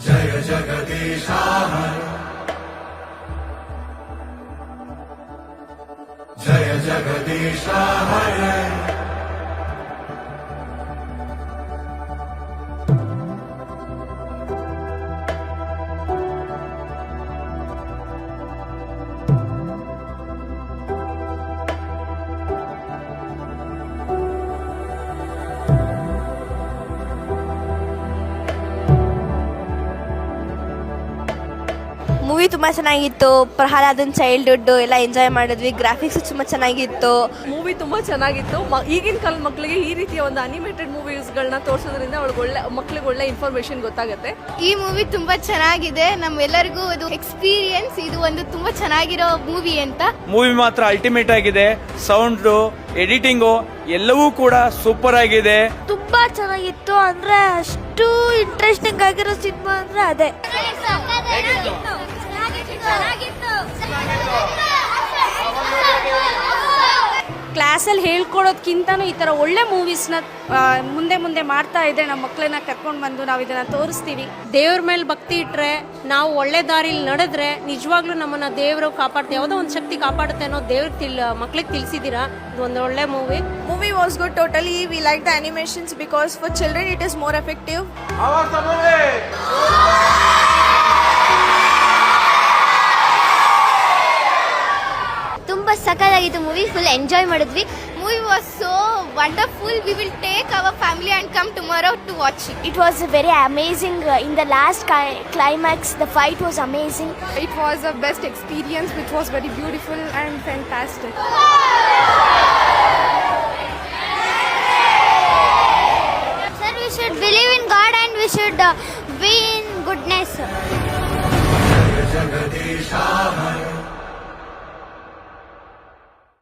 जय जगदीशा हरे, जय जगदीशा हरे। ಮೂವಿ ತುಂಬ ಚೆನ್ನಾಗಿತ್ತು. ಪ್ರಹ್ಲಾದನ್ ಚೈಲ್ಡ್ಹುಡ್ ಎಲ್ಲ ಎಂಜಾಯ್ ಮಾಡಿದ್ವಿ. ಗ್ರಾಫಿಕ್ಸ್ ತುಂಬ ಚೆನ್ನಾಗಿತ್ತು. ಮೂವಿ ತುಂಬ ಚೆನ್ನಾಗಿತ್ತು. ಈಗಿನ ಕಾಲದ ಮಕ್ಕಳಿಗೆ ಈ ರೀತಿಯ ಒಂದು ಅನಿಮೇಟೆಡ್ ಮೂವೀಸ್ಗಳನ್ನ ತೋರಿಸೋದ್ರಿಂದ ಮಕ್ಕಳಿಗೆ ಒಳ್ಳೆ ಇನ್ಫಾರ್ಮೇಶನ್ ಗೊತ್ತಾಗುತ್ತೆ. ಈ ಮೂವಿ ತುಂಬಾ ಚೆನ್ನಾಗಿದೆ. ನಮ್ಮೆಲ್ಲರಿಗೂ ಇದು ಎಕ್ಸ್ಪೀರಿಯನ್ಸ್. ಇದು ಒಂದು ತುಂಬಾ ಚೆನ್ನಾಗಿರೋ ಮೂವಿ ಅಂತ. ಮೂವಿ ಮಾತ್ರ ಅಲ್ಟಿಮೇಟ್ ಆಗಿದೆ. ಸೌಂಡ್, ಎಡಿಟಿಂಗು ಎಲ್ಲವೂ ಕೂಡ ಸೂಪರ್ ಆಗಿದೆ. ತುಂಬಾ ಚೆನ್ನಾಗಿತ್ತು. ಅಂದ್ರೆ ಅಷ್ಟು ಇಂಟ್ರೆಸ್ಟಿಂಗ್ ಆಗಿರೋ ಸಿನಿಮಾ ಅಂದ್ರೆ ಅದೇ. ಕ್ಲಾಸಲ್ಲಿ ಹೇಳ್ಕೊಡೋದ್ಕಿಂತನೂ ಈ ಥರ ಒಳ್ಳೆ ಮೂವೀಸ್ನ ಮುಂದೆ ಮುಂದೆ ಮಾಡ್ತಾ ಇದ್ರೆ ನಮ್ಮ ಮಕ್ಕಳನ್ನ ಕರ್ಕೊಂಡು ಬಂದು ನಾವು ಇದನ್ನು ತೋರಿಸ್ತೀವಿ. ದೇವ್ರ ಮೇಲೆ ಭಕ್ತಿ ಇಟ್ಟರೆ, ನಾವು ಒಳ್ಳೆ ದಾರಿಲಿ ನಡೆದ್ರೆ ನಿಜವಾಗ್ಲೂ ನಮ್ಮನ್ನು ದೇವರು ಕಾಪಾಡ್ತೀವಿ. ಯಾವುದೋ ಒಂದು ಶಕ್ತಿ ಕಾಪಾಡುತ್ತೆ ಅನ್ನೋ ದೇವ್ರ ಮಕ್ಳಿಗೆ ತಿಳಿಸಿದ್ದೀರಾ. ಇದು ಒಂದು ಒಳ್ಳೆ movie. Movie was good totally. We like the animations because for children it is more effective. ತುಂಬಾ ಸಖತ್ತಾಗಿತ್ತು ಮೂವಿ. ಫುಲ್ ಎಂಜಾಯ್ ಮಾಡಿದ್ವಿ. Movie was so wonderful. We will take our family and come tomorrow to watch it. It was very amazing. In the last climax, the fight was amazing. It was a best experience which was very beautiful and fantastic. Sir, we should believe in God and we should be